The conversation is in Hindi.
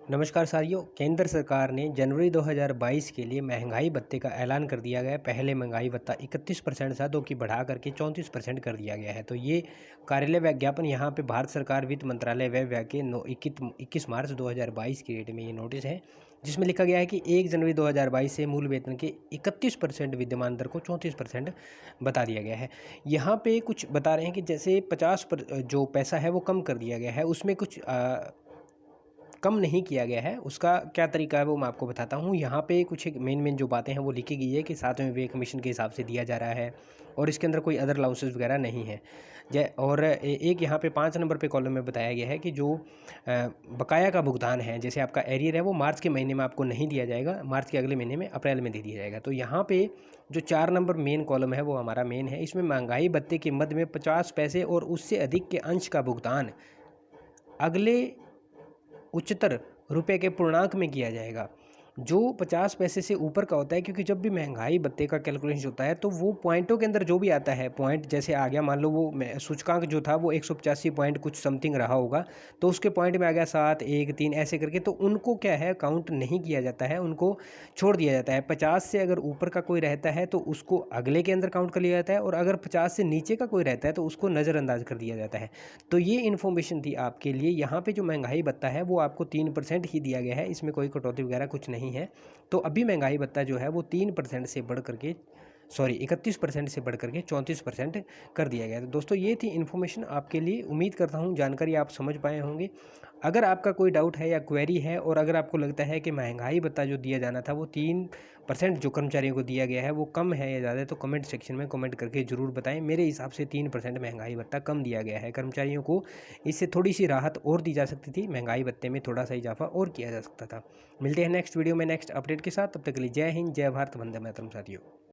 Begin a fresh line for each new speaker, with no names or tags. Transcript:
नमस्कार साथियों, केंद्र सरकार ने जनवरी 2022 के लिए महंगाई भत्ते का ऐलान कर दिया गया है। पहले महंगाई भत्ता 31% था, जो कि बढ़ा करके 34% कर दिया गया है। तो ये कार्यालय विज्ञापन यहाँ पे भारत सरकार वित्त मंत्रालय व्यय विभाग के 21 मार्च 2022 की डेट में ये नोटिस है, जिसमें लिखा गया है कि 1 जनवरी 2022 से मूल वेतन के 31% विद्यमान दर को 34% बता दिया गया है। यहाँ पे कुछ बता रहे हैं कि जैसे 50 जो पैसा है वो कम कर दिया गया है, उसमें कुछ कम नहीं किया गया है। उसका क्या तरीका है वो मैं आपको बताता हूँ। यहाँ पे कुछ एक मेन जो बातें हैं वो लिखी गई है कि 7वें पे कमीशन के हिसाब से दिया जा रहा है और इसके अंदर कोई अदर अलाउंसेस वगैरह नहीं है। और एक यहाँ पे 5 नंबर पे कॉलम में बताया गया है कि जो बकाया का भुगतान है, जैसे आपका एरियर है वो मार्च के महीने में आपको नहीं दिया जाएगा, मार्च के अगले महीने में अप्रैल में दे दिया जाएगा। तो यहाँ पे जो 4 नंबर मेन कॉलम है वो हमारा मेन है। इसमें महंगाई भत्ते के मद में 50 पैसे और उससे अधिक के अंश का भुगतान अगले उच्चतर रुपए के पूर्णांक में किया जाएगा, जो 50 पैसे से ऊपर का होता है। क्योंकि जब भी महंगाई भत्ते का कैलकुलेशन होता है तो वो पॉइंटों के अंदर जो भी आता है, पॉइंट जैसे आ गया, मान लो वो सूचकांक जो था वो 185 पॉइंट कुछ समथिंग रहा होगा, तो उसके पॉइंट में आ गया 7, 1, 3 ऐसे करके, तो उनको क्या है काउंट नहीं किया जाता है, उनको छोड़ दिया जाता है। 50 से अगर ऊपर का कोई रहता है तो उसको अगले के अंदर काउंट कर लिया जाता है, और अगर 50 से नीचे का कोई रहता है तो उसको नज़रअंदाज कर दिया जाता है। तो ये इन्फॉर्मेशन थी आपके लिए। यहाँ पे जो महंगाई भत्ता है वो आपको 3% ही दिया गया है, इसमें कोई कटौती वगैरह कुछ नहीं है। तो अभी महंगाई भत्ता जो है वो 3% से बढ़ करके 31% से बढ़ करके 34% कर दिया गया। तो दोस्तों ये थी इन्फॉर्मेशन आपके लिए। उम्मीद करता हूँ जानकारी आप समझ पाए होंगे। अगर आपका कोई डाउट है या क्वेरी है, और अगर आपको लगता है कि महंगाई भत्ता जो दिया जाना था वो 3% जो कर्मचारियों को दिया गया है वो कम है या ज़्यादा है, तो कमेंट सेक्शन में कमेंट करके ज़रूर बताएं। मेरे हिसाब से 3% महंगाई भत्ता कम दिया गया है कर्मचारियों को। इससे थोड़ी सी राहत और दी जा सकती थी, महंगाई भत्ते में थोड़ा सा इजाफा और किया जा सकता था। मिलते हैं नेक्स्ट वीडियो में नेक्स्ट अपडेट के साथ। तब तक के लिए जय हिंद, जय भारत, वंदे मातरम साथियों।